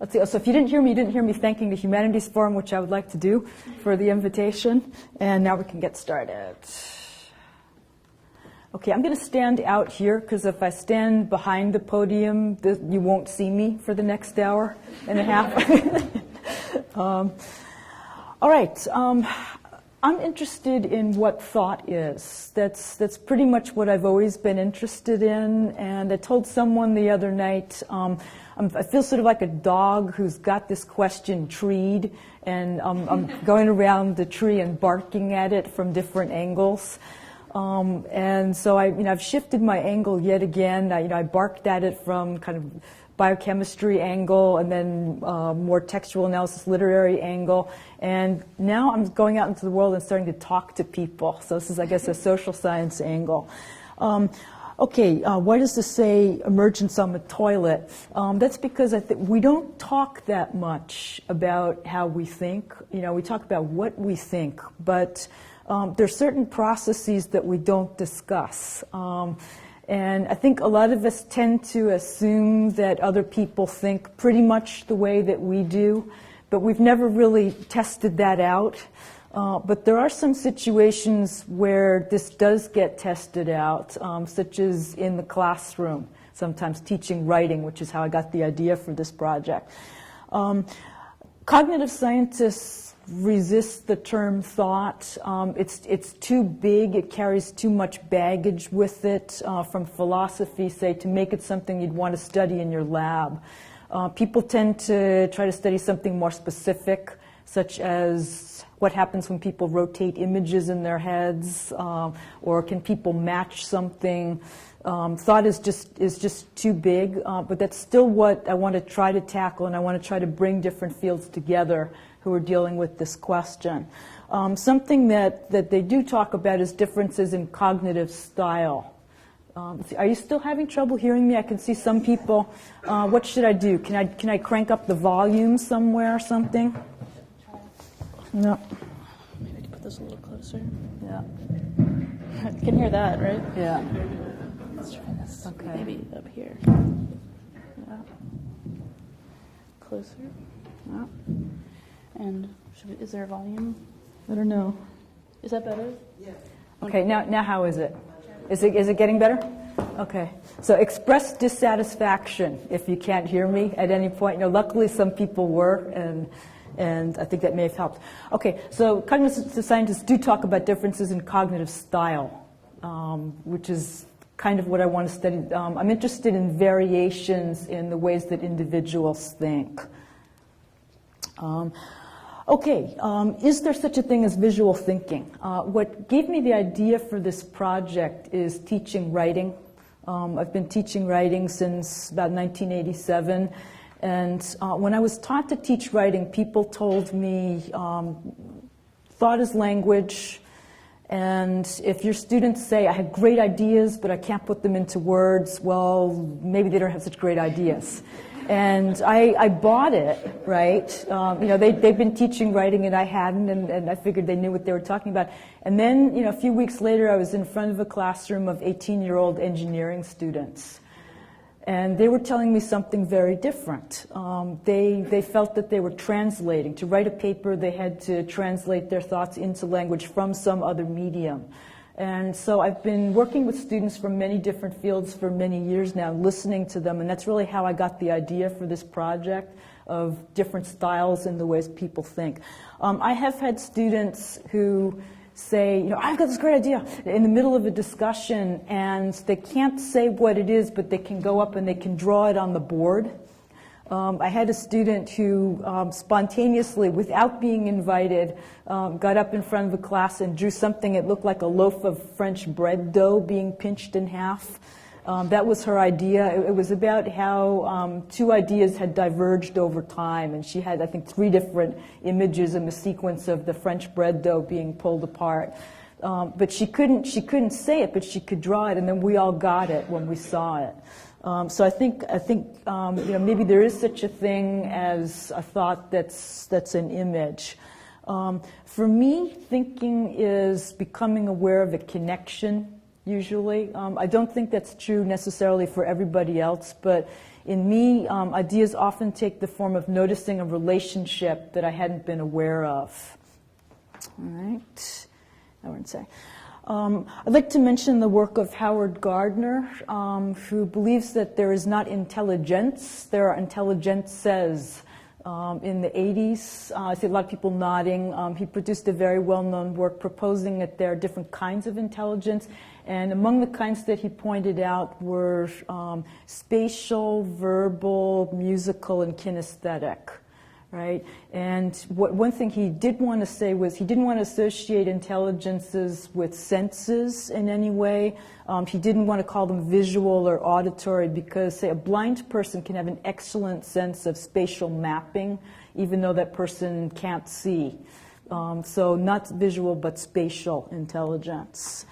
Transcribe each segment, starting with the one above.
Let's see. So if you didn't hear me thanking the Humanities Forum, which I would like to do for the invitation. And now we can get started. Okay, I'm going to stand out here because if I stand behind the podium, you won't see me for the next hour and a half. All right. I'm interested in what thought is. That's pretty much what I've always been interested in. And I told someone the other night, I feel sort of like a dog who's got this question treed, and I'm going around the tree and barking at it from different angles. And so I've shifted my angle yet again. I barked at it from kind of biochemistry angle, and then more textual analysis, literary angle. And now I'm going out into the world and starting to talk to people. So this is, I guess, a social science angle. Why does this say emergence on the toilet? That's because we don't talk that much about how we think. We talk about what we think, but there are certain processes that we don't discuss. And I think a lot of us tend to assume that other people think pretty much the way that we do, but we've never really tested that out. But there are some situations where this does get tested out, such as in the classroom, sometimes teaching writing, which is how I got the idea for this project. Cognitive scientists resist the term thought. It's too big. It carries too much baggage with it from philosophy, say, to make it something you'd want to study in your lab. People tend to try to study something more specific, such as what happens when people rotate images in their heads, or can people match something. Thought is just too big, but that's still what I want to try to tackle, and I want to try to bring different fields together who are dealing with this question. Something that they do talk about is differences in cognitive style. Are you still having trouble hearing me? I can see some people. What should I do? Can I crank up the volume somewhere or something? No. Maybe I can put this a little closer. Yeah. I can hear that, right? Yeah. Let's try this. Okay. Maybe up here. Yeah. Closer. Yeah. And is there a volume? I don't know. Is that better? Yeah. Okay, now how is it? Is it getting better? Okay. So express dissatisfaction if you can't hear me at any point. Luckily some people were, and I think that may have helped. Okay, so cognitive scientists do talk about differences in cognitive style, which is kind of what I want to study. I'm interested in variations in the ways that individuals think. Is there such a thing as visual thinking? What gave me the idea for this project is teaching writing. I've been teaching writing since about 1987. And when I was taught to teach writing, people told me thought is language. And if your students say, I have great ideas, but I can't put them into words, well, maybe they don't have such great ideas. And I bought it, right? They've been teaching writing and I hadn't, and I figured they knew what they were talking about. And then, a few weeks later, I was in front of a classroom of 18-year-old engineering students. And they were telling me something very different. They felt that they were translating. To write a paper, they had to translate their thoughts into language from some other medium. And so I've been working with students from many different fields for many years now, listening to them, and that's really how I got the idea for this project of different styles in the ways people think. I have had students who say, I've got this great idea in the middle of a discussion, and they can't say what it is, but they can go up and they can draw it on the board. I had a student who spontaneously, without being invited, got up in front of the class and drew something that looked like a loaf of French bread dough being pinched in half. That was her idea. It was about how two ideas had diverged over time, and she had, I think, 3 different images in the sequence of the French bread dough being pulled apart. But she couldn't say it, but she could draw it, and then we all got it when we saw it. So I think maybe there is such a thing as a thought that's an image. For me, thinking is becoming aware of a connection. Usually, I don't think that's true necessarily for everybody else, but In me, ideas often take the form of noticing a relationship that I hadn't been aware of. All right. I wouldn't say. I'd like to mention the work of Howard Gardner, who believes that there is not intelligence, there are intelligences. In the 80s, I see a lot of people nodding. He produced a very well-known work proposing that there are different kinds of intelligence, and among the kinds that he pointed out were spatial, verbal, musical, and kinesthetic. Right? And one thing he did want to say was he didn't want to associate intelligences with senses in any way. He didn't want to call them visual or auditory because, say, a blind person can have an excellent sense of spatial mapping, even though that person can't see. So not visual, but spatial intelligence.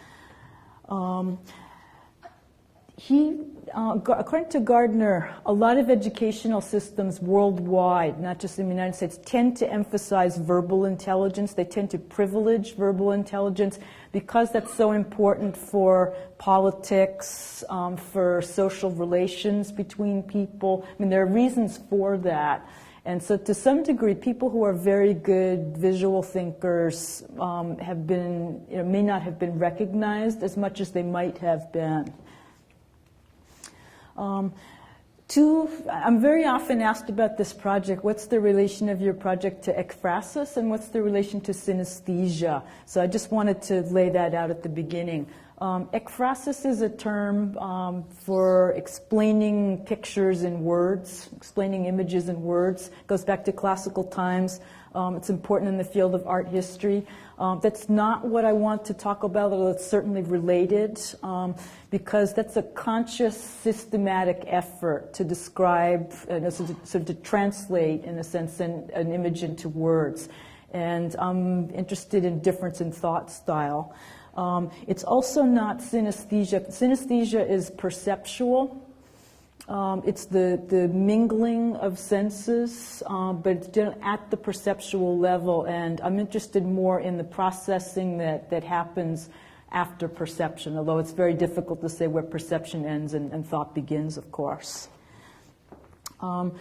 According to Gardner, a lot of educational systems worldwide, not just in the United States, tend to emphasize verbal intelligence. They tend to privilege verbal intelligence because that's so important for politics, for social relations between people. I mean, there are reasons for that. And so to some degree, people who are very good visual thinkers have been, may not have been recognized as much as they might have been. I'm very often asked about this project, what's the relation of your project to ekphrasis and what's the relation to synesthesia? So I just wanted to lay that out at the beginning. Ekphrasis is a term for explaining pictures in words, explaining images in words. It goes back to classical times. It's important in the field of art history. That's not what I want to talk about, although it's certainly related, because that's a conscious, systematic effort to describe, sort of to translate, in a sense, an image into words. And I'm interested in difference in thought style. It's also not synesthesia. Synesthesia is perceptual. It's the mingling of senses, but it's at the perceptual level, and I'm interested more in the processing that happens after perception, although it's very difficult to say where perception ends and thought begins, of course. So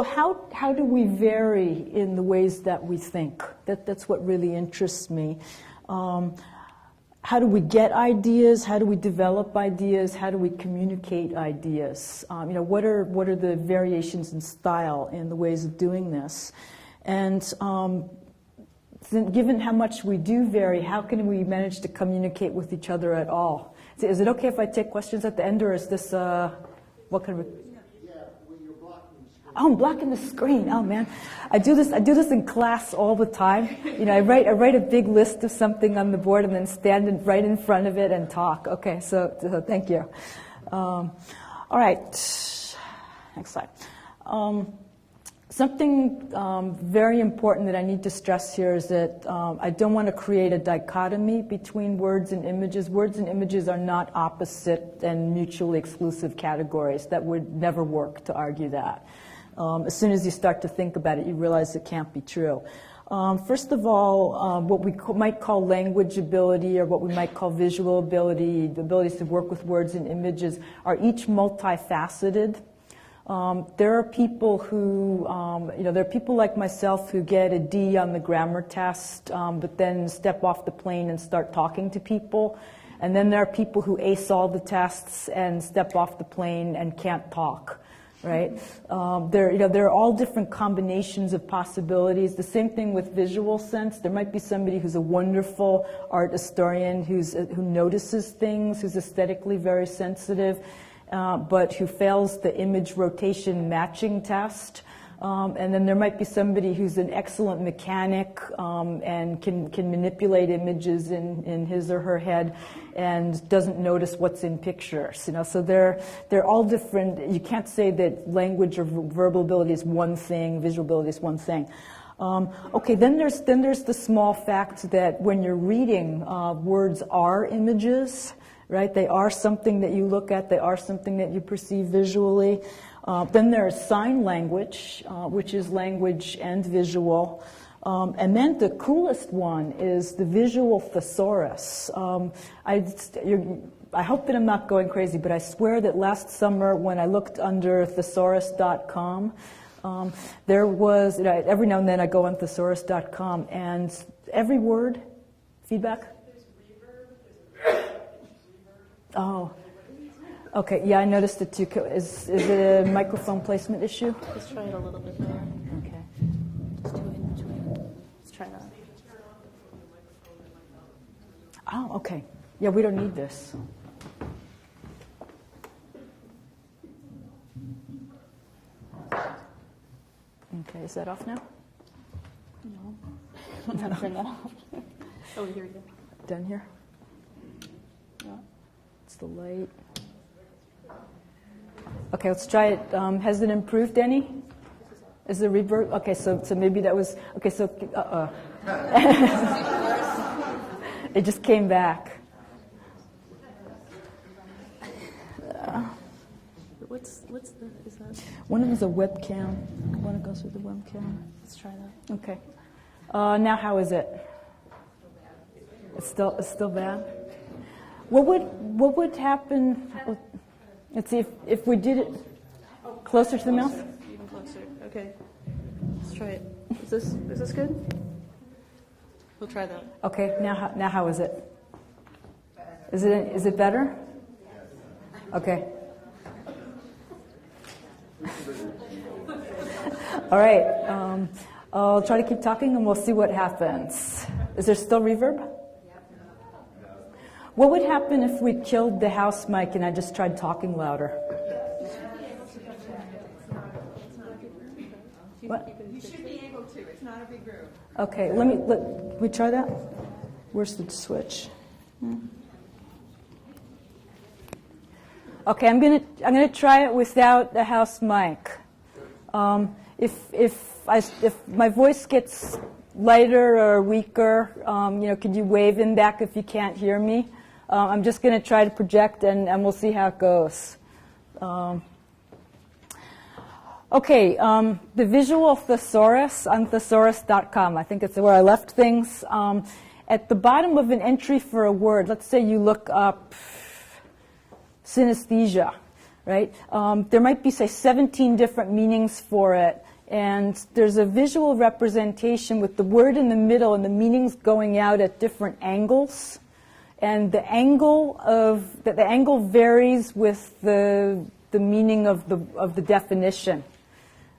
how do we vary in the ways that we think? That's what really interests me. How do we get ideas? How do we develop ideas? How do we communicate ideas? What are the variations in style in the ways of doing this? And given how much we do vary, how can we manage to communicate with each other at all? Is it okay if I take questions at the end, or is this what can we? Oh, I'm blocking the screen. Oh man, I do this in class all the time. I write a big list of something on the board and then stand right in front of it and talk. Okay, so thank you. All right, next slide. Something very important that I need to stress here is that I don't want to create a dichotomy between words and images. Words and images are not opposite and mutually exclusive categories. That would never work to argue that. As soon as you start to think about it, you realize it can't be true. First of all, what we might call language ability, or what we might call visual ability, the abilities to work with words and images, are each multifaceted. There are people who, there are people like myself who get a D on the grammar test, but then step off the plane and start talking to people. And then there are people who ace all the tests and step off the plane and can't talk. Right? There are all different combinations of possibilities. The same thing with visual sense. There might be somebody who's a wonderful art historian who notices things, who's aesthetically very sensitive, but who fails the image rotation matching test. And then there might be somebody who's an excellent mechanic and can manipulate images in his or her head and doesn't notice what's in pictures. So they're all different. You can't say that language or verbal ability is one thing, visual ability is one thing. Then there's the small fact that when you're reading, words are images, right? They are something that you look at. They are something that you perceive visually. Then there's sign language, which is language and visual. And then the coolest one is the visual thesaurus. I hope that I'm not going crazy, but I swear that last summer when I looked under thesaurus.com, there was, every now and then I go on thesaurus.com, and every word, feedback? There's reverb, Oh, okay, yeah, I noticed it too. Is it a microphone placement issue? Let's try it a little bit more. Okay. Just do it in between. Let's try that. Oh, okay. Yeah, we don't need this. Okay, is that off now? No. I'm going to turn that off. Oh, here we go. Done here? Yeah. It's the light. Okay, let's try it. Has it improved any? Is the reverb? Okay, so maybe that was, okay, so, it just came back. What's the, is that? One of them is a webcam. One goes with the webcam. Let's try that. Okay. Now how is it? It's still bad? What would happen? Let's see if we did it closer to the mouth. Even closer. Okay. Let's try it. Is this good? We'll try that. Okay. Now how is it? Is it better? Okay. All right. I'll try to keep talking and we'll see what happens. Is there still reverb? What would happen if we killed the house mic and I just tried talking louder? What? You should be able to. It's not a big room. Okay, we try that? Where's the switch? Okay, I'm gonna try it without the house mic. If my voice gets lighter or weaker, could you wave in back if you can't hear me? I'm just going to try to project, and we'll see how it goes. Okay, the visual thesaurus on thesaurus.com. I think it's where I left things. At the bottom of an entry for a word, let's say you look up synesthesia, right? There might be, say, 17 different meanings for it. And there's a visual representation with the word in the middle and the meanings going out at different angles. And the angle varies with the meaning of the definition,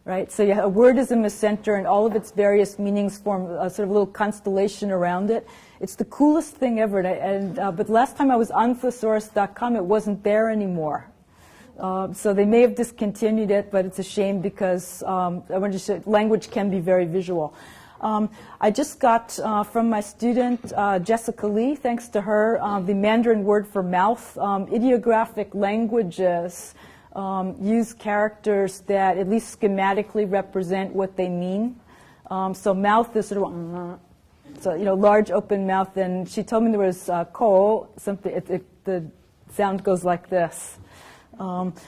right? So a word is in the center, and all of its various meanings form a sort of little constellation around it. It's the coolest thing ever. But last time I was on thesaurus.com, it wasn't there anymore. So they may have discontinued it, but it's a shame because language can be very visual. I just got from my student, Jessica Lee, thanks to her, the Mandarin word for mouth. Ideographic languages use characters that at least schematically represent what they mean. So mouth is sort of, large open mouth. And she told me there was ko, something, the sound goes like this.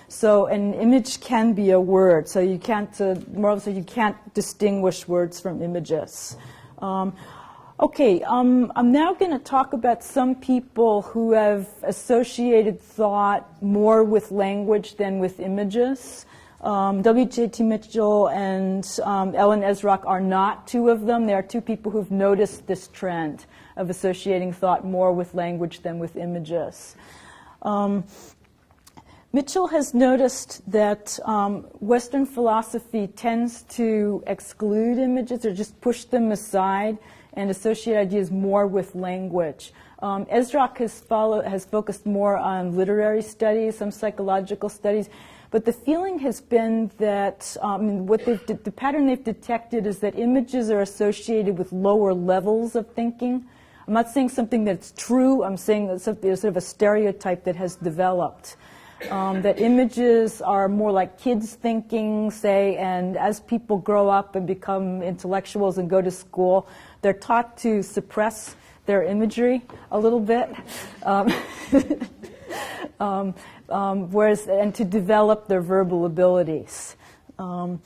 So an image can be a word, so you can't, you can't distinguish words from images. I'm now going to talk about some people who have associated thought more with language than with images. W.J.T. Mitchell and Ellen Ezrock are not two of them. They are two people who've noticed this trend of associating thought more with language than with images. Mitchell has noticed that Western philosophy tends to exclude images or just push them aside and associate ideas more with language. Ezrock has focused more on literary studies, some psychological studies, but the feeling has been that the pattern they've detected is that images are associated with lower levels of thinking. I'm not saying something that's true. I'm saying that there's sort of a stereotype that has developed. That images are more like kids thinking, say, and as people grow up and become intellectuals and go to school, they're taught to suppress their imagery a little bit, and to develop their verbal abilities. So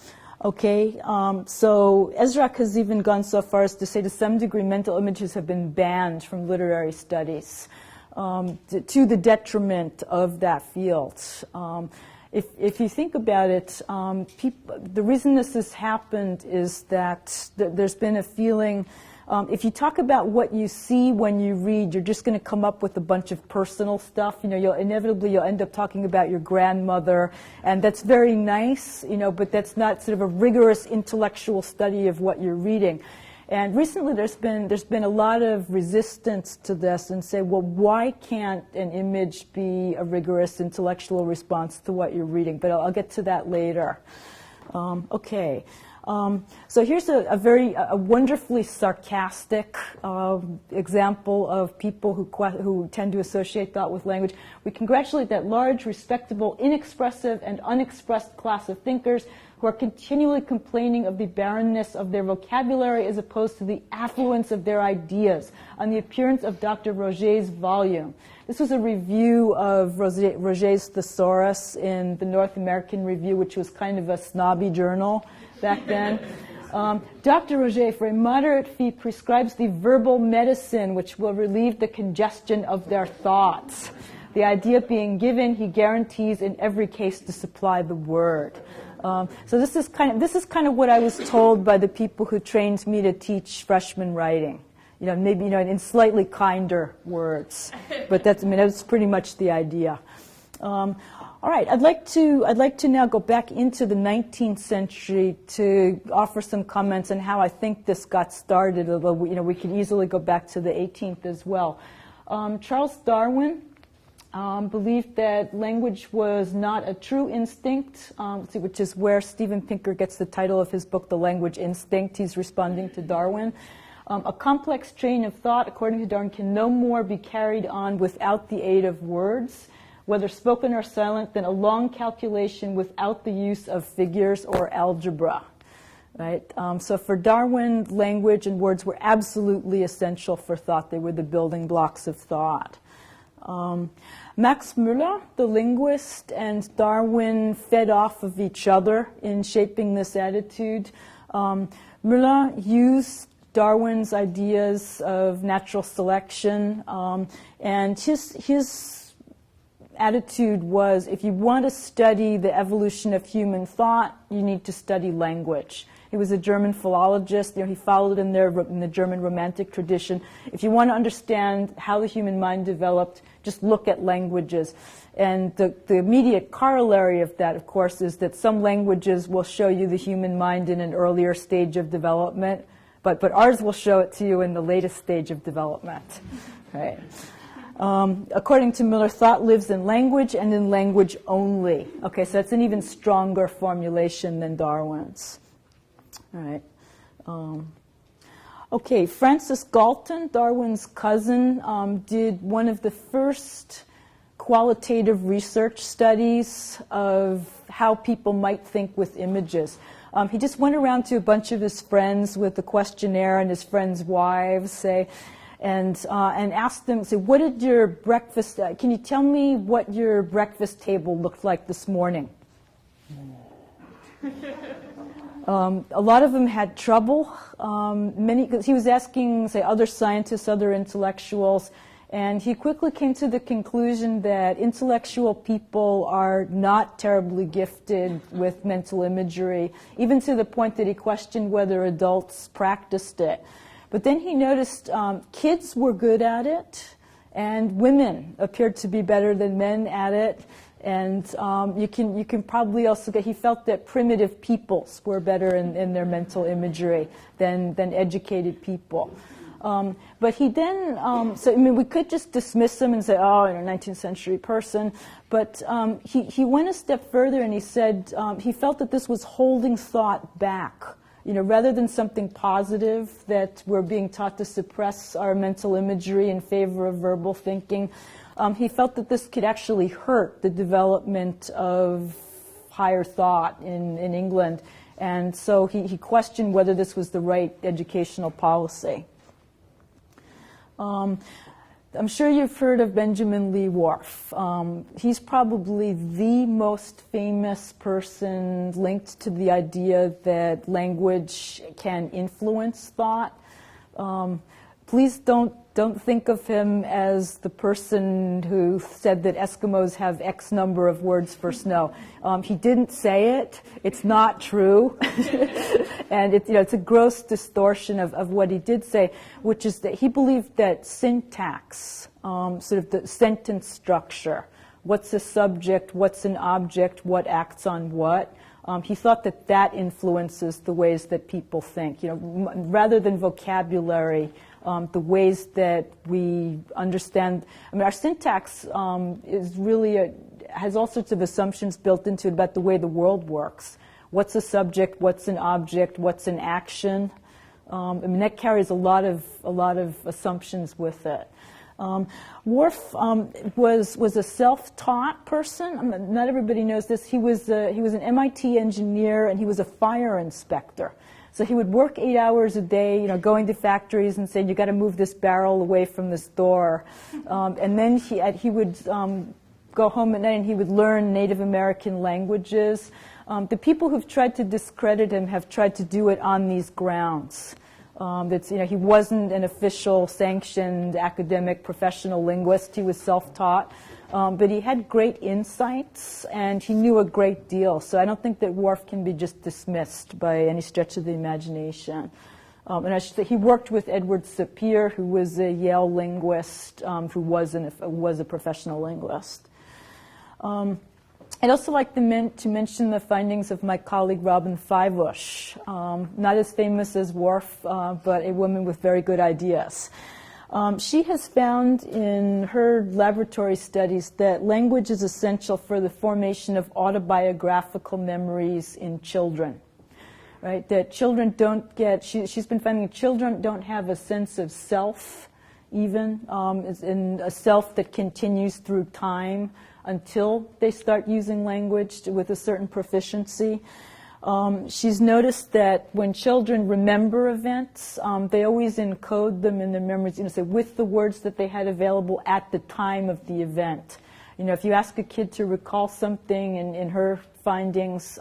Ezrock has even gone so far as to say to some degree mental images have been banned from literary studies. to the detriment of that field. If you think about it, the reason this has happened is that there's been a feeling, if you talk about what you see when you read, you're just going to come up with a bunch of personal stuff. You'll inevitably end up talking about your grandmother, and that's very nice, but that's not sort of a rigorous intellectual study of what you're reading. And recently there's been a lot of resistance to this and say, well, why can't an image be a rigorous intellectual response to what you're reading? But I'll get to that later. Okay. So here's a wonderfully sarcastic example of people who tend to associate thought with language. We congratulate that large, respectable, inexpressive, and unexpressed class of thinkers who are continually complaining of the barrenness of their vocabulary as opposed to the affluence of their ideas on the appearance of Dr. Roget's volume. This was a review of Roget's Thesaurus in the North American Review, which was kind of a snobby journal back then. Dr. Roget, for a moderate fee, prescribes the verbal medicine which will relieve the congestion of their thoughts. The idea being given, he guarantees in every case to supply the word. So this is kind of what I was told by the people who trained me to teach freshman writing. Maybe in slightly kinder words, but that's pretty much the idea. All right, I'd like to now go back into the 19th century to offer some comments on how I think this got started. Although we could easily go back to the 18th as well. Charles Darwin believed that language was not a true instinct, which is where Steven Pinker gets the title of his book, The Language Instinct. He's responding to Darwin. A complex train of thought, according to Darwin, can no more be carried on without the aid of words, whether spoken or silent, than a long calculation without the use of figures or algebra. Right? So for Darwin, language and words were absolutely essential for thought. They were the building blocks of thought. Max Müller, the linguist, and Darwin fed off of each other in shaping this attitude. Müller used Darwin's ideas of natural selection, and his attitude was, if you want to study the evolution of human thought, you need to study language. He was a German philologist. He followed in the German Romantic tradition. If you want to understand how the human mind developed, just look at languages. And the immediate corollary of that, of course, is that some languages will show you the human mind in an earlier stage of development, but ours will show it to you in the latest stage of development. Right? According to Müller, thought lives in language and in language only. Okay, so that's an even stronger formulation than Darwin's. All right. Okay, Francis Galton, Darwin's cousin, did one of the first qualitative research studies of how people might think with images. He just went around to a bunch of his friends with a questionnaire and his friends' wives, say, and asked them, say, what did your breakfast, can you tell me what your breakfast table looked like this morning? A lot of them had trouble. Because he was asking, say, other scientists, other intellectuals, and he quickly came to the conclusion that intellectual people are not terribly gifted with mental imagery, even to the point that he questioned whether adults practiced it. But then he noticed kids were good at it, and women appeared to be better than men at it. And you can probably also get, he felt that primitive peoples were better in their mental imagery than educated people. But he then, we could just dismiss him and say, oh, you're a 19th century person. But he went a step further and he said he felt that this was holding thought back. Rather than something positive, that we're being taught to suppress our mental imagery in favor of verbal thinking, he felt that this could actually hurt the development of higher thought in England. And so he questioned whether this was the right educational policy. I'm sure you've heard of Benjamin Lee Whorf. He's probably the most famous person linked to the idea that language can influence thought. please don't think of him as the person who said that Eskimos have X number of words for snow. He didn't say it. It's not true. And it's a gross distortion of what he did say, which is that he believed that syntax, sort of the sentence structure, what's a subject, what's an object, what acts on what, he thought that influences the ways that people think. Rather than vocabulary, the ways that we understand. I mean, our syntax is really has all sorts of assumptions built into it about the way the world works. What's a subject? What's an object? What's an action? I mean, that carries a lot of assumptions with it. Worf was a self-taught person. Not everybody knows this. He was an MIT engineer, and he was a fire inspector. So he would work 8 hours a day, going to factories and saying, "You got to move this barrel away from this door," and then he would go home at night and he would learn Native American languages. The people who've tried to discredit him have tried to do it on these grounds. He wasn't an official, sanctioned, academic, professional linguist. He was self-taught. But he had great insights, and he knew a great deal. So I don't think that Worf can be just dismissed by any stretch of the imagination. And I should say he worked with Edward Sapir, who was a Yale linguist, who was a professional linguist. I'd also like to mention the findings of my colleague Robin Feibusch, not as famous as Worf, but a woman with very good ideas. She has found in her laboratory studies that language is essential for the formation of autobiographical memories in children. Right? That children don't get, she's been finding children don't have a sense of self even, in a self that continues through time until they start using language with a certain proficiency. She's noticed that when children remember events, they always encode them in their memories, say with the words that they had available at the time of the event. If you ask a kid to recall something in her findings,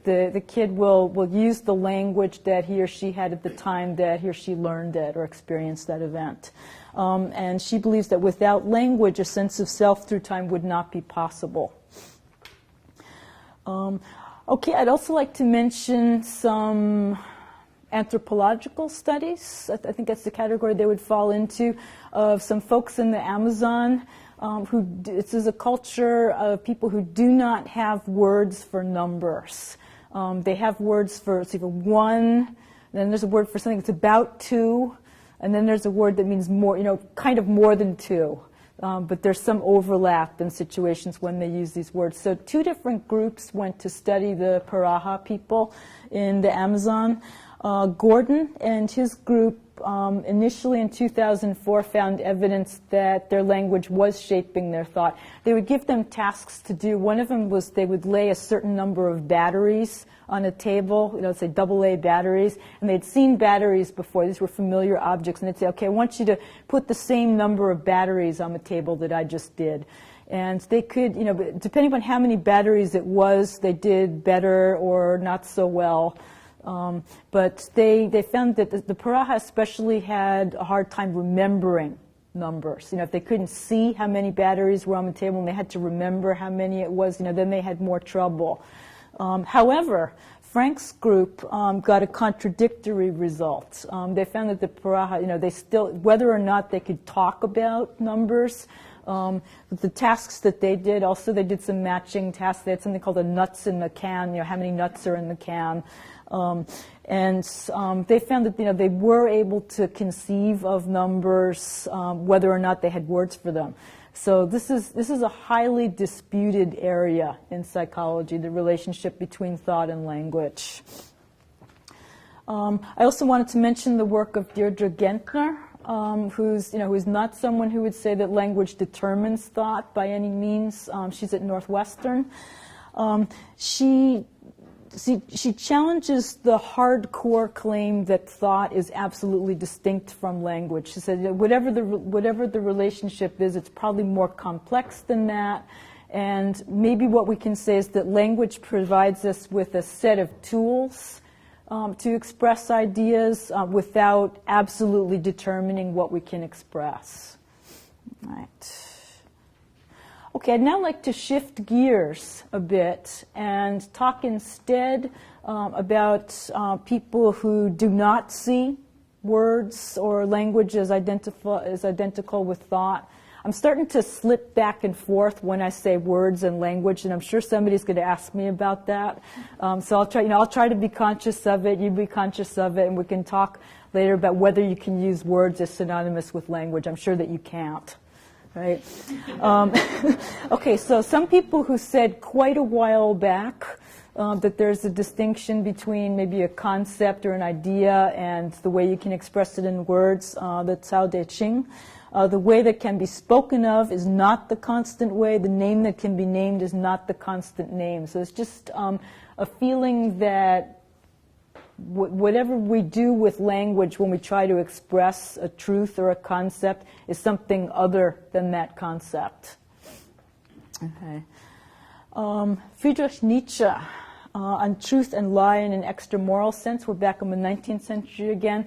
the kid will use the language that he or she had at the time that he or she learned it or experienced that event. And she believes that without language, a sense of self through time would not be possible. Okay, I'd also like to mention some anthropological studies. I think that's the category they would fall into, of some folks in the Amazon this is a culture of people who do not have words for numbers. They have words for, let's see, for one, then there's a word for something that's about two, and then there's a word that means more, kind of more than two. But there's some overlap in situations when they use these words. So 2 different groups went to study the Paraha people in the Amazon. Gordon and his group initially in 2004 found evidence that their language was shaping their thought. They would give them tasks to do. One of them was they would lay a certain number of batteries on a table, say AA batteries, and they'd seen batteries before. These were familiar objects, and they'd say, okay, I want you to put the same number of batteries on the table that I just did. And they could, depending on how many batteries it was, they did better or not so well. But they found that the Paraha especially had a hard time remembering numbers. If they couldn't see how many batteries were on the table and they had to remember how many it was, then they had more trouble. However, Frank's group got a contradictory result. They found that the Paraha, they still, whether or not they could talk about numbers, the tasks that they did, also they did some matching tasks. They had something called a nuts in the can, how many nuts are in the can. And they found that they were able to conceive of numbers whether or not they had words for them. So this is a highly disputed area in psychology, the relationship between thought and language. I also wanted to mention the work of Deirdre Gentner, who's not someone who would say that language determines thought by any means. She's at Northwestern. She challenges the hardcore claim that thought is absolutely distinct from language. She said that whatever the relationship is, it's probably more complex than that. And maybe what we can say is that language provides us with a set of tools to express ideas without absolutely determining what we can express. Right. Okay, I'd now like to shift gears a bit and talk instead about people who do not see words or language as identical with thought. I'm starting to slip back and forth when I say words and language, and I'm sure somebody's going to ask me about that. So I'll try to be conscious of it. You be conscious of it, and we can talk later about whether you can use words as synonymous with language. I'm sure that you can't. Right? Okay, so some people who said quite a while back that there's a distinction between maybe a concept or an idea and the way you can express it in words, the Cao De Qing. The way that can be spoken of is not the constant way. The name that can be named is not the constant name. So it's just a feeling that whatever we do with language when we try to express a truth or a concept is something other than that concept. Okay. Friedrich Nietzsche on truth and lie in an extra-moral sense, we're back in the 19th century again,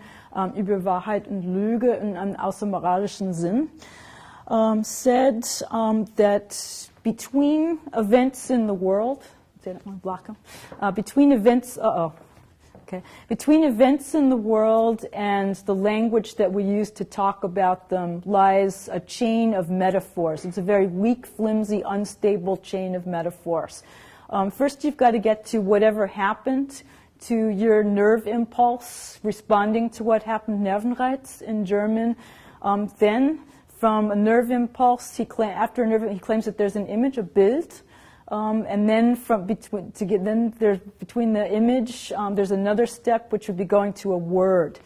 über Wahrheit und Lüge in einem außermoralischen Sinn, said that between events in the world, between events in the world and the language that we use to talk about them lies a chain of metaphors. It's a very weak, flimsy, unstable chain of metaphors. First, you've got to get to whatever happened to your nerve impulse responding to what happened, Nervenreiz in German. Then, from a nerve impulse, he claims that there's an image, a Bild. And then between the image, there's another step which would be going to a word.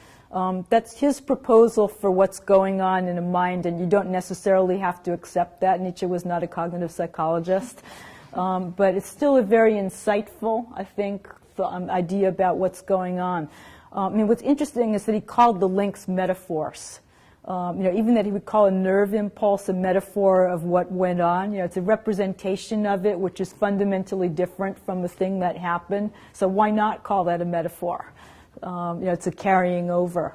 That's his proposal for what's going on in a mind, and you don't necessarily have to accept that. Nietzsche was not a cognitive psychologist. But it's still a very insightful, I think, idea about what's going on. What's interesting is that he called the links metaphors. Even that he would call a nerve impulse a metaphor of what went on. It's a representation of it, which is fundamentally different from the thing that happened. So why not call that a metaphor? It's a carrying over.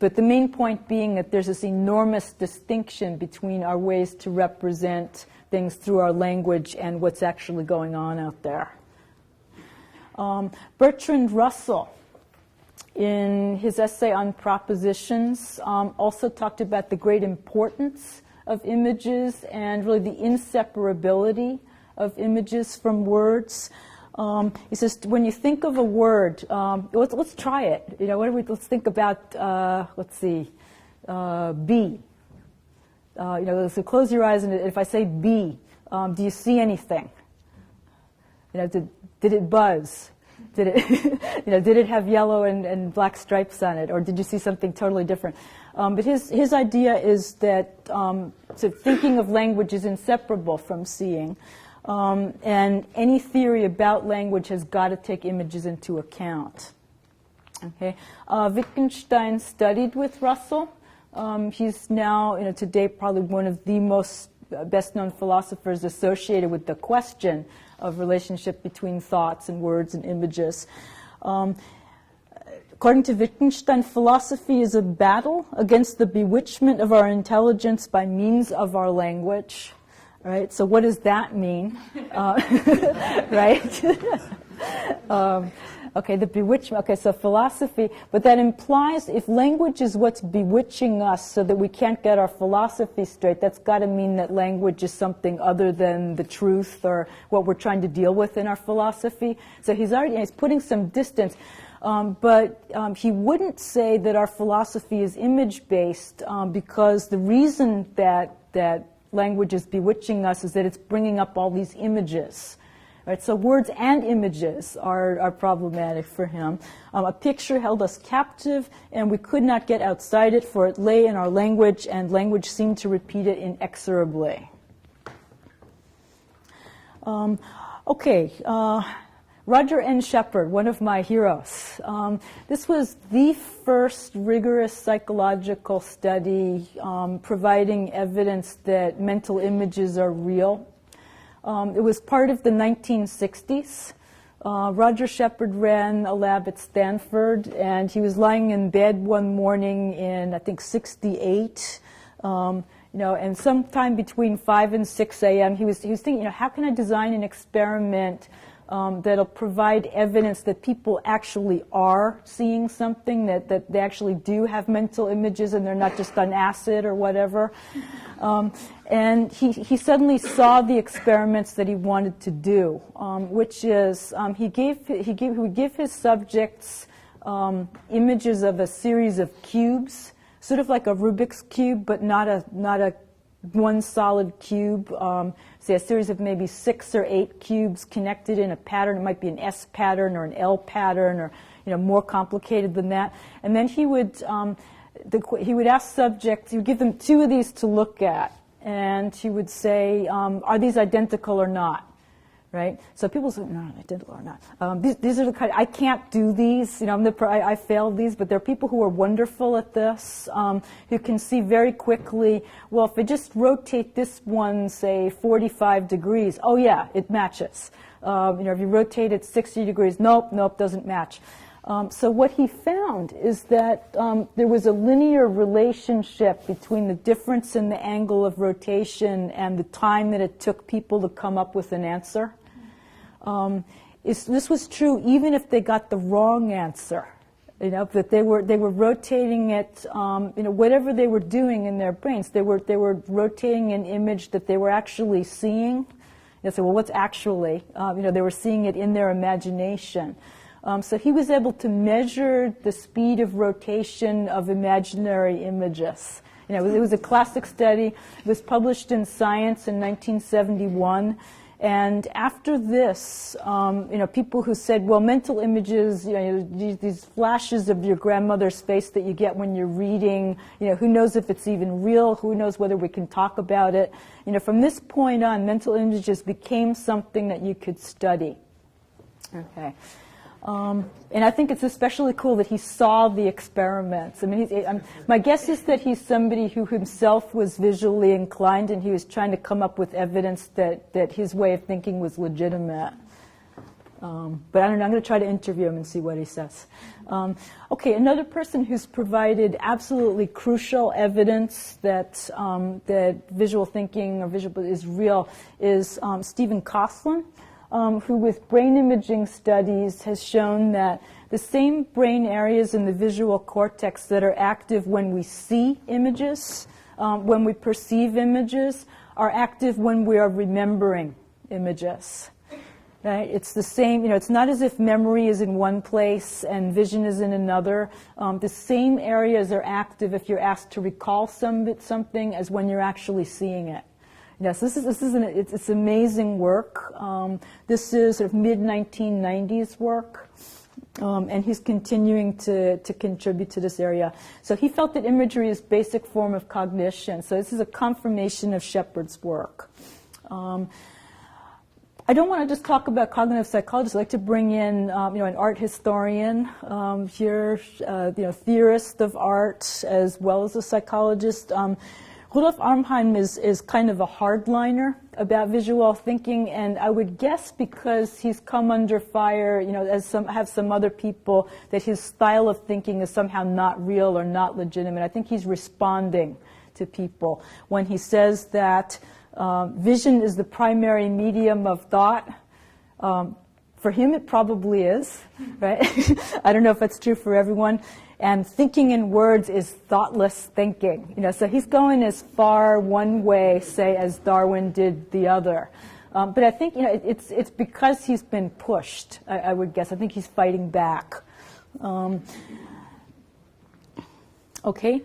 But the main point being that there's this enormous distinction between our ways to represent things through our language and what's actually going on out there. Bertrand Russell, in his essay on propositions, also talked about the great importance of images and really the inseparability of images from words. He says, when you think of a word, let's try it. Let's think about, bee. So close your eyes, and if I say bee, do you see anything? Did it buzz? Did it, did it have yellow and black stripes on it, or did you see something totally different? But his idea is that so thinking of language is inseparable from seeing. And any theory about language has got to take images into account. Okay, Wittgenstein studied with Russell. He's now, today, probably one of the most best-known philosophers associated with the question of relationship between thoughts and words and images. According to Wittgenstein, philosophy is a battle against the bewitchment of our intelligence by means of our language. Right, so what does that mean? Right? Okay, the bewitchment. Okay, so philosophy, but that implies if language is what's bewitching us so that we can't get our philosophy straight, that's got to mean that language is something other than the truth or what we're trying to deal with in our philosophy. So he's putting some distance. But he wouldn't say that our philosophy is image-based because the reason that language is bewitching us is that it's bringing up all these images. Right? So words and images are problematic for him. A picture held us captive, and we could not get outside it, for it lay in our language, and language seemed to repeat it inexorably. Roger N. Shepard, one of my heroes. This was the first rigorous psychological study providing evidence that mental images are real. It was part of the 1960s. Roger Shepard ran a lab at Stanford, and he was lying in bed one morning in, I think, 68. And sometime between 5 and 6 a.m., he was thinking, how can I design an experiment that'll provide evidence that people actually are seeing something, that they actually do have mental images and they're not just on acid or whatever. And he suddenly saw the experiments that he wanted to do, which is he would give his subjects images of a series of cubes, sort of like a Rubik's cube, but not a one solid cube, say a series of maybe 6 or 8 cubes connected in a pattern. It might be an S pattern or an L pattern, or more complicated than that. And then he would ask subjects. He would give them 2 of these to look at, and he would say, "Are these identical or not?" Right? So people say, "No, identical or not." These are the kind. I can't do these. I failed these, but there are people who are wonderful at this, who can see very quickly. Well, if I just rotate this one, say 45 degrees, oh yeah, it matches. If you rotate it 60 degrees, nope, doesn't match. So what he found is that there was a linear relationship between the difference in the angle of rotation and the time that it took people to come up with an answer. This was true even if they got the wrong answer. That they were rotating it. Whatever they were doing in their brains, they were rotating an image that they were actually seeing. You say, well, what's actually? They were seeing it in their imagination. So he was able to measure the speed of rotation of imaginary images. It was a classic study. It was published in Science in 1971. And after this, people who said, well, mental images, these flashes of your grandmother's face that you get when you're reading, who knows if it's even real, who knows whether we can talk about it. From this point on, mental images became something that you could study. Okay. And I think it's especially cool that he saw the experiments. My guess is that he's somebody who himself was visually inclined, and he was trying to come up with evidence that his way of thinking was legitimate. But I don't know. I'm going to try to interview him and see what he says. Okay, another person who's provided absolutely crucial evidence that visual thinking or visual is real is Stephen Coughlin. Who with brain imaging studies has shown that the same brain areas in the visual cortex that are active when we see images, when we perceive images, are active when we are remembering images. Right? It's the same, it's not as if memory is in one place and vision is in another. The same areas are active if you're asked to recall something as when you're actually seeing it. Yes, it's amazing work. This is sort of mid-1990s work, and he's continuing to contribute to this area. So he felt that imagery is a basic form of cognition. So this is a confirmation of Shepard's work. I don't want to just talk about cognitive psychologists. I'd like to bring in, an art historian here, theorist of art as well as a psychologist. Rudolf Arnheim is kind of a hardliner about visual thinking, and I would guess because he's come under fire, as some other people, that his style of thinking is somehow not real or not legitimate. I think he's responding to people when he says that vision is the primary medium of thought. For him, it probably is, right? I don't know if that's true for everyone. And thinking in words is thoughtless thinking. So he's going as far one way, say, as Darwin did the other. But I think, it's because he's been pushed, I would guess. I think he's fighting back. Okay.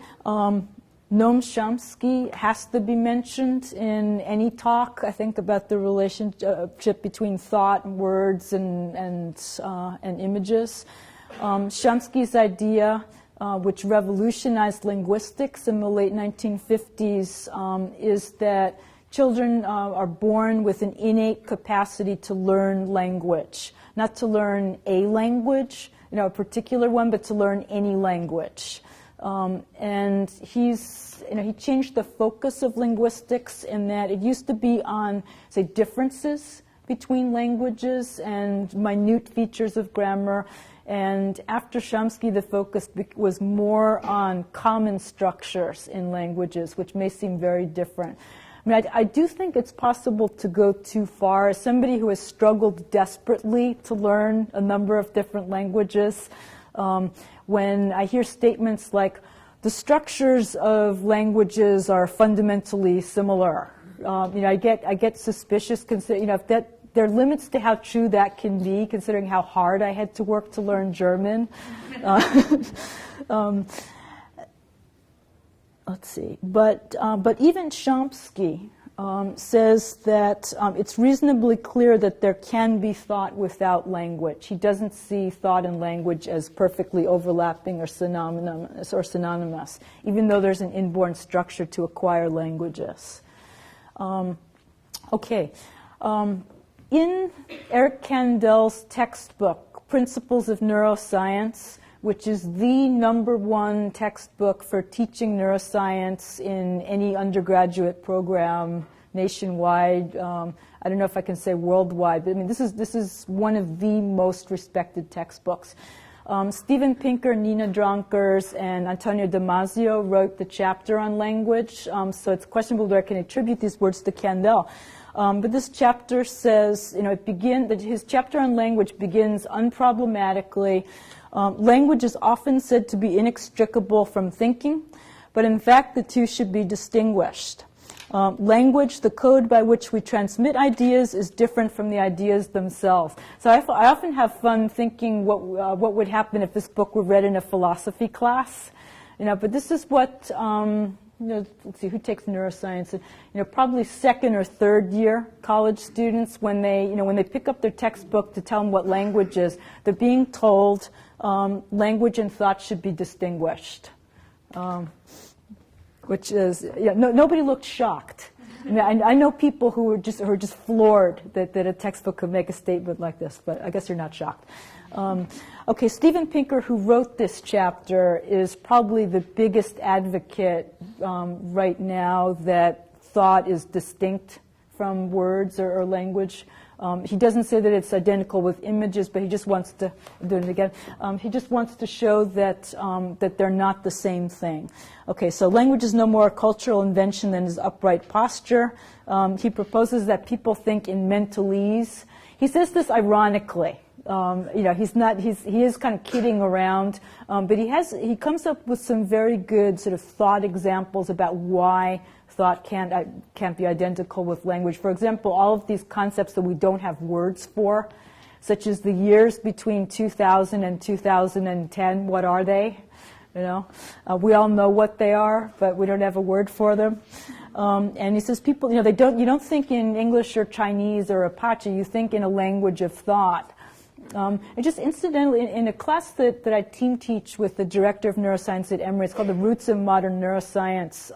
Noam Chomsky has to be mentioned in any talk, I think, about the relationship between thought and words and images. Chomsky's idea, which revolutionized linguistics in the late 1950s, is that children are born with an innate capacity to learn language, not to learn a language, a particular one, but to learn any language. And he changed the focus of linguistics in that it used to be on, say, differences between languages and minute features of grammar. And after Chomsky, the focus was more on common structures in languages, which may seem very different. I mean, I do think it's possible to go too far. As somebody who has struggled desperately to learn a number of different languages, when I hear statements like, the structures of languages are fundamentally similar, I get suspicious, if there are limits to how true that can be, considering how hard I had to work to learn German. Let's see. But even Chomsky says that it's reasonably clear that there can be thought without language. He doesn't see thought and language as perfectly overlapping or synonymous, even though there's an inborn structure to acquire languages. In Eric Kandel's textbook, Principles of Neuroscience, which is the #1 textbook for teaching neuroscience in any undergraduate program nationwide. I don't know if I can say worldwide, but I mean this is one of the most respected textbooks. Steven Pinker, Nina Dronkers, and Antonio Damasio wrote the chapter on language, so it's questionable whether I can attribute these words to Kandel. But this chapter says, his chapter on language begins unproblematically. Language is often said to be inextricable from thinking, but in fact the two should be distinguished. Language, the code by which we transmit ideas, is different from the ideas themselves. So I often have fun thinking what would happen if this book were read in a philosophy class. But this is what, let's see, who takes neuroscience? Probably second or third year college students, when they pick up their textbook to tell them what language is, they're being told language and thought should be distinguished. Which is, nobody looked shocked. I know people who are just floored that a textbook could make a statement like this, but I guess you're not shocked. Steven Pinker, who wrote this chapter, is probably the biggest advocate right now that thought is distinct from words or language. He doesn't say that it's identical with images, but he just wants to do it again. He just wants to show that they're not the same thing. So language is no more a cultural invention than his upright posture. He proposes that people think in mentalese. He says this ironically. He is kind of kidding around, but he comes up with some very good sort of thought examples about why thought can't be identical with language. For example, all of these concepts that we don't have words for, such as the years between 2000 and 2010, what are they? We all know what they are, but we don't have a word for them. And he says people, you don't think in English or Chinese or Apache, you think in a language of thought. And just incidentally, in a class that I team teach with the director of neuroscience at Emory, it's called The Roots of Modern Neuroscience,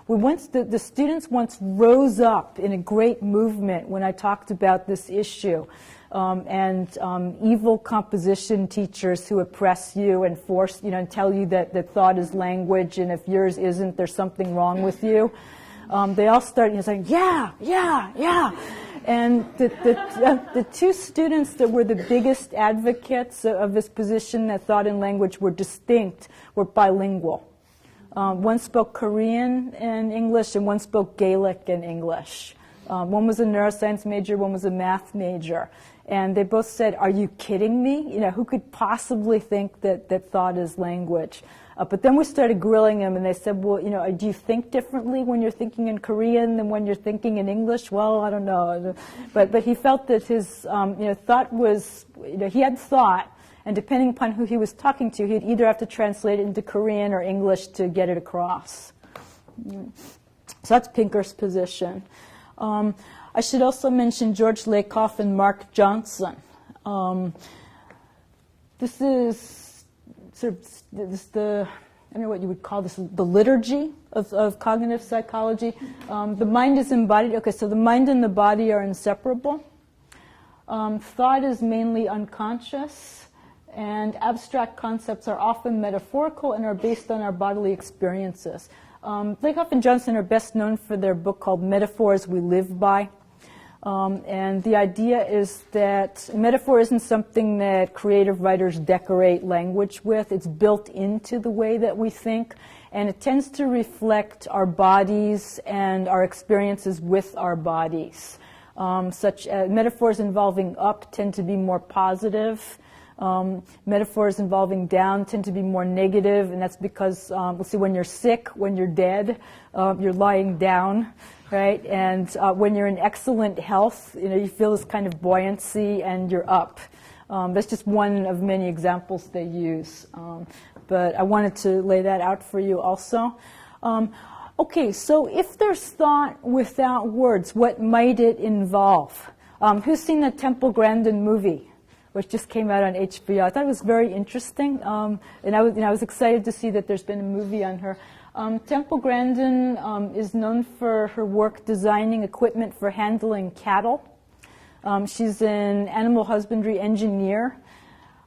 the students once rose up in a great movement when I talked about this issue. Evil composition teachers who oppress you and force, and tell you that thought is language, and if yours isn't, there's something wrong with you. They all start saying, yeah. And the two students that were the biggest advocates of this position that thought and language were distinct were bilingual. One spoke Korean and English, and one spoke Gaelic and English. One was a neuroscience major, one was a math major. And they both said, are you kidding me? Who could possibly think that thought is language? But then we started grilling them, and they said, well, do you think differently when you're thinking in Korean than when you're thinking in English? Well, I don't know. But he felt that his thought was, he had thought, and depending upon who he was talking to, he'd either have to translate it into Korean or English to get it across. So that's Pinker's position. I should also mention George Lakoff and Mark Johnson. This is sort of I don't know what you would call this, the liturgy of cognitive psychology. The mind is embodied. So the mind and the body are inseparable. Thought is mainly unconscious, and abstract concepts are often metaphorical and are based on our bodily experiences. Lakoff and Johnson are best known for their book called Metaphors We Live By. And the idea is that metaphor isn't something that creative writers decorate language with. It's built into the way that we think, and it tends to reflect our bodies and our experiences with our bodies. Such as metaphors involving up tend to be more positive. Metaphors involving down tend to be more negative, and that's because, let's see, when you're sick, when you're dead, you're lying down, right? And when you're in excellent health, you feel this kind of buoyancy and you're up. That's just one of many examples they use. But I wanted to lay that out for you also. Okay, so if there's thought without words, what might it involve? Who's seen the Temple Grandin movie, which just came out on HBO? I thought it was very interesting, and I was excited to see that there's been a movie on her. Temple Grandin is known for her work designing equipment for handling cattle. She's an animal husbandry engineer.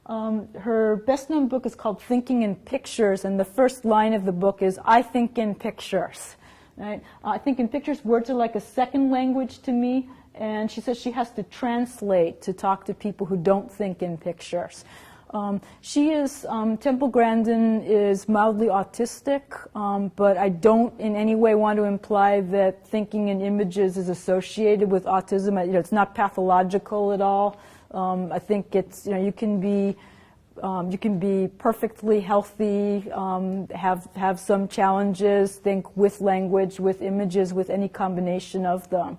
Her best-known book is called Thinking in Pictures, and the first line of the book is, "I think in pictures." Right? I think in pictures, words are like a second language to me, and she says she has to translate to talk to people who don't think in pictures. Temple Grandin is mildly autistic, but I don't in any way want to imply that thinking in images is associated with autism. It's not pathological at all. I think it's, you can be perfectly healthy, have some challenges, think with language, with images, with any combination of them.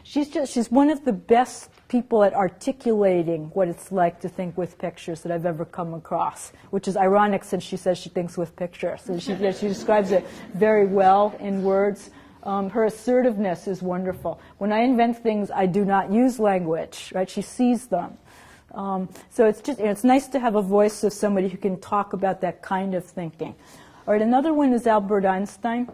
She's one of the best people at articulating what it's like to think with pictures that I've ever come across, which is ironic since she says she thinks with pictures. So she describes it very well in words. Her assertiveness is wonderful. When I invent things, I do not use language, right? She sees them. So it's nice to have a voice of somebody who can talk about that kind of thinking. All right, another one is Albert Einstein.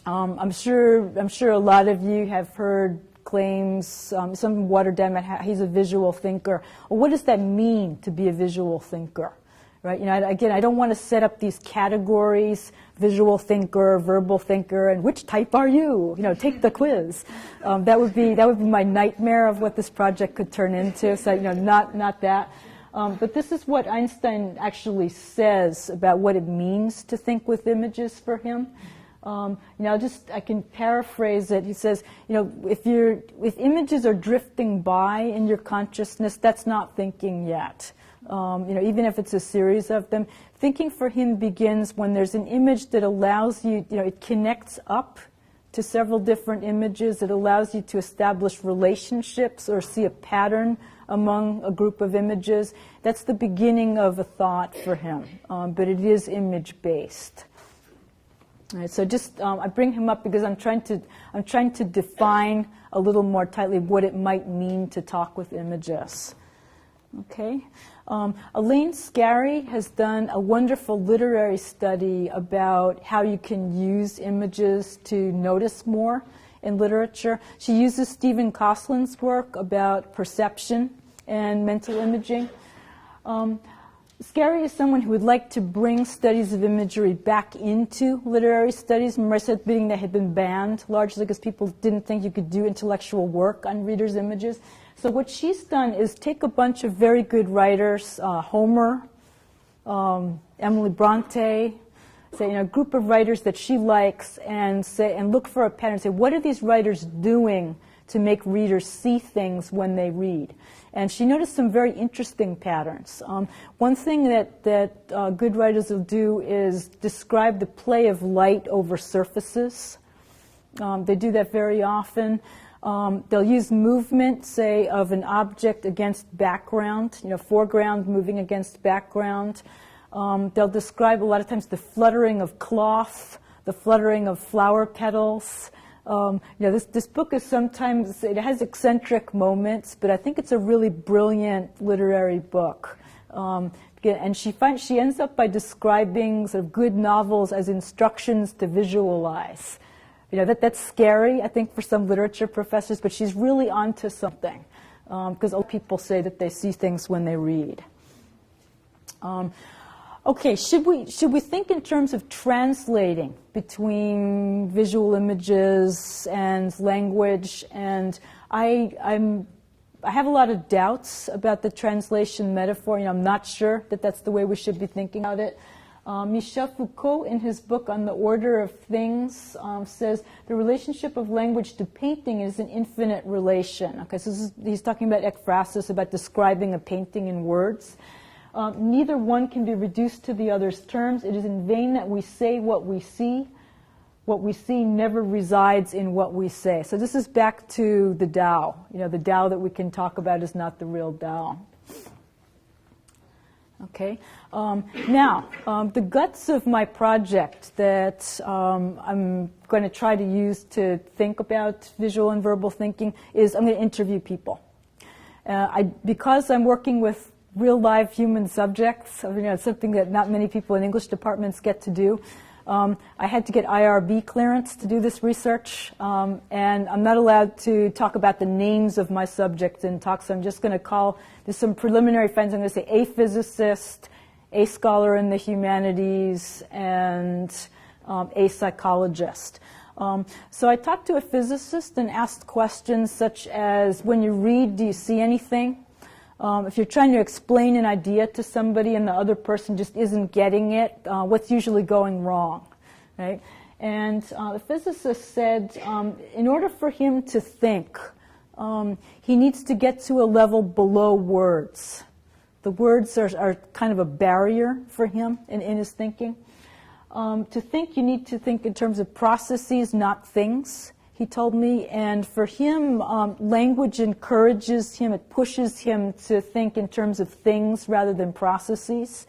I'm sure a lot of you have heard claims, some watered down about how he's a visual thinker. Well, what does that mean to be a visual thinker? Right? Again, I don't want to set up these categories: visual thinker, verbal thinker, and which type are you? Take the quiz. That would be my nightmare of what this project could turn into. So, not that. But this is what Einstein actually says about what it means to think with images for him. I can paraphrase it. He says, if images are drifting by in your consciousness, that's not thinking yet. Even if it's a series of them, thinking for him begins when there's an image that allows you, it connects up to several different images. It allows you to establish relationships or see a pattern among a group of images. That's the beginning of a thought for him, but it is image-based. All right, so I bring him up because I'm trying to define a little more tightly what it might mean to talk with images. Okay, Elaine Scarry has done a wonderful literary study about how you can use images to notice more in literature. She uses Stephen Koslin's work about perception and mental imaging. Scarry is someone who would like to bring studies of imagery back into literary studies. Remember I said at the beginning they had been banned largely because people didn't think you could do intellectual work on readers' images. So what she's done is take a bunch of very good writers, Homer, Emily Bronte, say a group of writers that she likes, and look for a pattern. Say, what are these writers doing to make readers see things when they read? And she noticed some very interesting patterns. One thing that good writers will do is describe the play of light over surfaces. They do that very often. They'll use movement, say, of an object against background, foreground moving against background. They'll describe a lot of times the fluttering of cloth, the fluttering of flower petals. This book is sometimes, it has eccentric moments, but I think it's a really brilliant literary book. And she ends up by describing sort of good novels as instructions to visualize. That's scary, I think, for some literature professors, but she's really onto something, because other people say that they see things when they read. Okay, should we think in terms of translating between visual images and language? And I have a lot of doubts about the translation metaphor. I'm not sure that that's the way we should be thinking about it. Michel Foucault, in his book On the Order of Things, says the relationship of language to painting is an infinite relation. Okay, so he's talking about ekphrasis, about describing a painting in words. Neither one can be reduced to the other's terms. It is in vain that we say what we see. What we see never resides in what we say. So this is back to the Tao. The Tao that we can talk about is not the real Tao. Okay. Now, the guts of my project that I'm going to try to use to think about visual and verbal thinking is I'm going to interview people. Because I'm working with real live human subjects, something that not many people in English departments get to do. I had to get IRB clearance to do this research, and I'm not allowed to talk about the names of my subjects in talks, so I'm just going to call, there's some preliminary findings, I'm going to say a physicist, a scholar in the humanities, and a psychologist. So I talked to a physicist and asked questions such as, when you read, do you see anything? If you're trying to explain an idea to somebody and the other person just isn't getting it, what's usually going wrong, right? And the physicist said in order for him to think, he needs to get to a level below words. The words are kind of a barrier for him in his thinking. To think, you need to think in terms of processes, not things. He told me, and for him, language encourages him, it pushes him to think in terms of things rather than processes.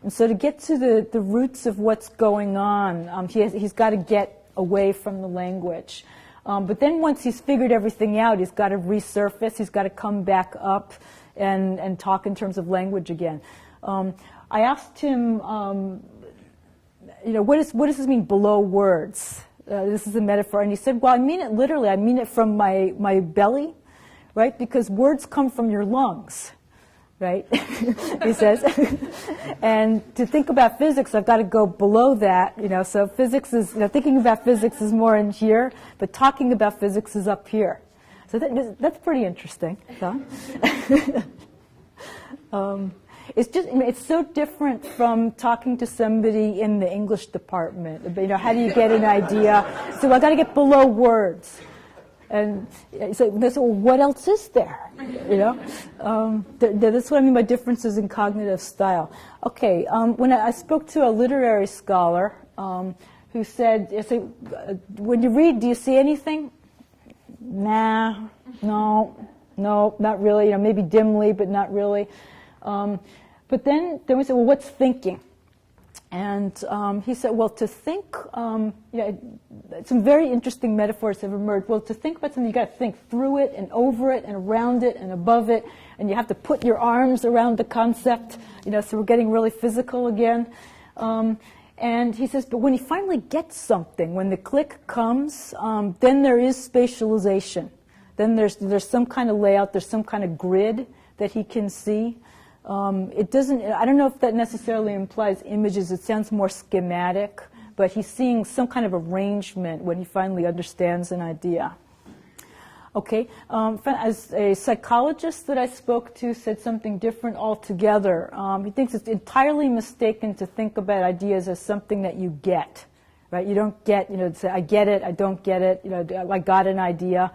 And so to get to the roots of what's going on, he's got to get away from the language. But then once he's figured everything out, he's got to resurface, he's got to come back up and talk in terms of language again. I asked him, what does this mean, below words? This is a metaphor. And he said, well, I mean it literally. I mean it from my belly, right? Because words come from your lungs, right? He says. And to think about physics, I've got to go below that, So physics is, thinking about physics is more in here, but talking about physics is up here. So that's pretty interesting. Huh? It's so different from talking to somebody in the English department. How do you get an idea? So I got to get below words. And so well, what else is there? That's what I mean by differences in cognitive style. Okay, when I spoke to a literary scholar who said, when you read, do you see anything? Nah, no, not really. Maybe dimly, but not really. But then we said, well, what's thinking? And he said, well, to think, some very interesting metaphors have emerged. Well, to think about something, you've got to think through it and over it and around it and above it, and you have to put your arms around the concept, so we're getting really physical again. And he says, but when he finally gets something, when the click comes, then there is spatialization. Then there's some kind of layout, there's some kind of grid that he can see. It doesn't, I don't know if that necessarily implies images. It sounds more schematic, but he's seeing some kind of arrangement when he finally understands an idea. Okay, as a psychologist that I spoke to said something different altogether. He thinks it's entirely mistaken to think about ideas as something that you get, right? You don't get, say, I get it, I don't get it, I got an idea.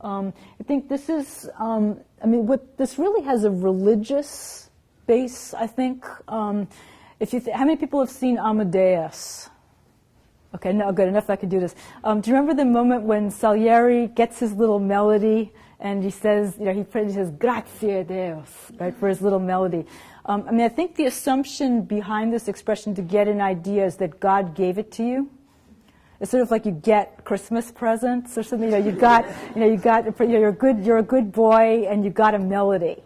I think this is, what this really has a religious base, I think. How many people have seen Amadeus? Okay, no, good, enough I could do this. Do you remember the moment when Salieri gets his little melody and he says, he says, grazie Deus, right, for his little melody. I think the assumption behind this expression, to get an idea, is that God gave it to you. It's sort of like you get Christmas presents or something. You're a good boy, and you got a melody.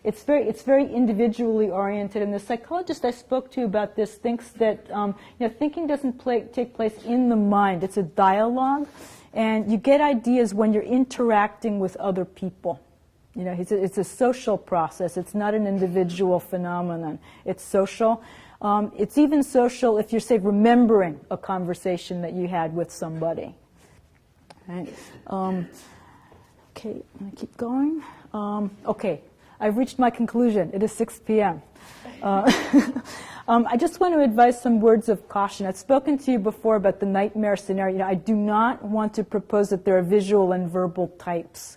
It's very individually oriented, and the psychologist I spoke to about this thinks that thinking doesn't take place in the mind. It's a dialogue, and you get ideas when you're interacting with other people. It's a social process. It's not an individual phenomenon. It's social. It's even social if you're, say, remembering a conversation that you had with somebody. Right? Okay, I'm going to keep going. Okay, I've reached my conclusion. It is 6 p.m. I just want to advise some words of caution. I've spoken to you before about the nightmare scenario. I do not want to propose that there are visual and verbal types.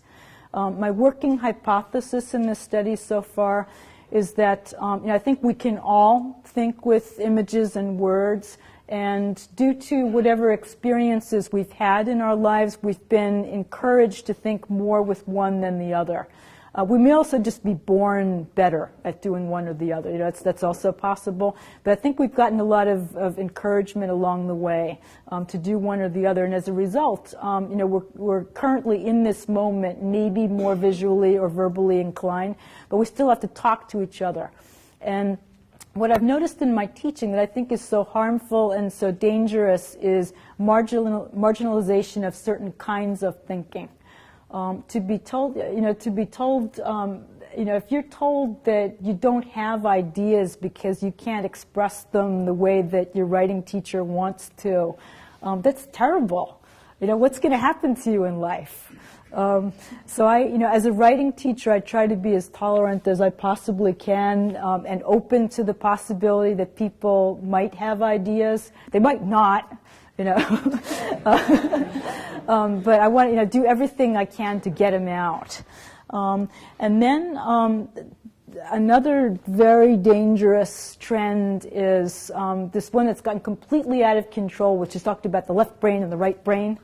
My working hypothesis in this study so far is that I think we can all think with images and words, and due to whatever experiences we've had in our lives, we've been encouraged to think more with one than the other. We may also just be born better at doing one or the other. That's also possible. But I think we've gotten a lot of encouragement along the way to do one or the other. And as a result, we're currently in this moment maybe more visually or verbally inclined, but we still have to talk to each other. And what I've noticed in my teaching that I think is so harmful and so dangerous is marginalization of certain kinds of thinking. To be told, if you're told that you don't have ideas because you can't express them the way that your writing teacher wants to, that's terrible. What's going to happen to you in life? So as a writing teacher, I try to be as tolerant as I possibly can and open to the possibility that people might have ideas. They might not. But I want to do everything I can to get them out. And then another very dangerous trend is this one that's gotten completely out of control, which is talked about the left brain and the right brain.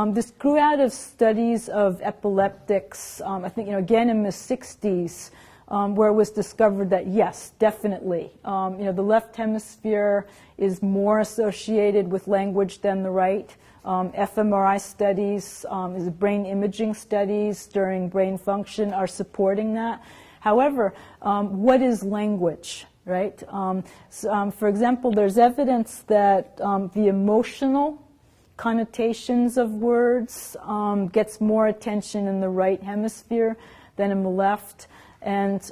This grew out of studies of epileptics, I think, again in the 60s, where it was discovered that, yes, definitely, the left hemisphere is more associated with language than the right. fMRI studies, brain imaging studies during brain function are supporting that. However, what is language, right? For example, there's evidence that the emotional connotations of words gets more attention in the right hemisphere than in the left. And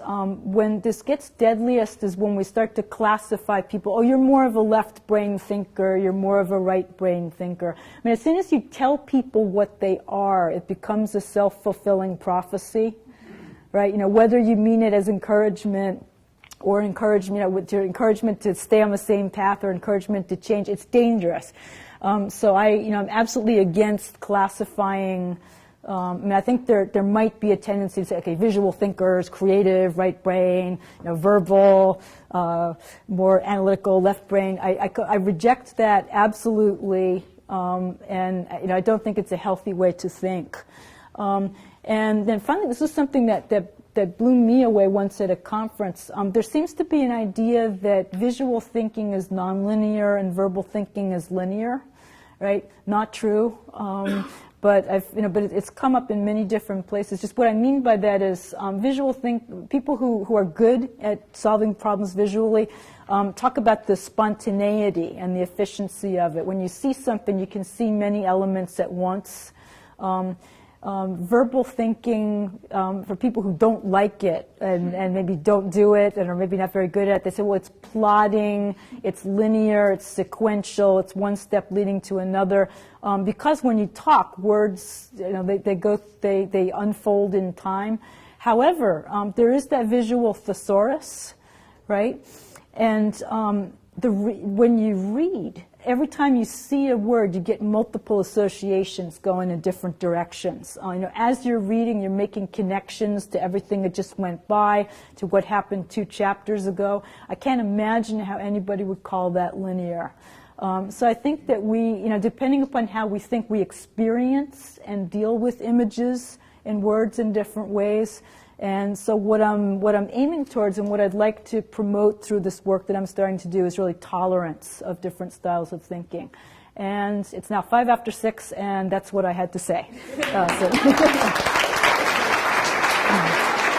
when this gets deadliest is when we start to classify people. Oh, you're more of a left brain thinker. You're more of a right brain thinker. I mean, as soon as you tell people what they are, it becomes a self-fulfilling prophecy, right? Whether you mean it as encouragement or encouragement to stay on the same path or encouragement to change, it's dangerous. So I'm absolutely against classifying. I think there might be a tendency to say, okay, visual thinkers, creative, right brain, verbal, more analytical, left brain. I reject that absolutely, and I don't think it's a healthy way to think. And then finally, this is something that blew me away once at a conference. There seems to be an idea that visual thinking is nonlinear and verbal thinking is linear, right? Not true. But it's come up in many different places. Just what I mean by that is people who are good at solving problems visually talk about the spontaneity and the efficiency of it. When you see something, you can see many elements at once. Verbal thinking, for people who don't like it and maybe don't do it and are maybe not very good at it, they say, well, it's plodding, it's linear, it's sequential, it's one step leading to another. Because when you talk, words, they unfold in time. However, there is that visual thesaurus, right? And when you read, every time you see a word, you get multiple associations going in different directions. As you're reading, you're making connections to everything that just went by, to what happened 2 chapters ago. I can't imagine how anybody would call that linear. So I think that we, depending upon how we think, we experience and deal with images and words in different ways. And so what I'm aiming towards and what I'd like to promote through this work that I'm starting to do is really tolerance of different styles of thinking. And it's now 5 after 6, and that's what I had to say.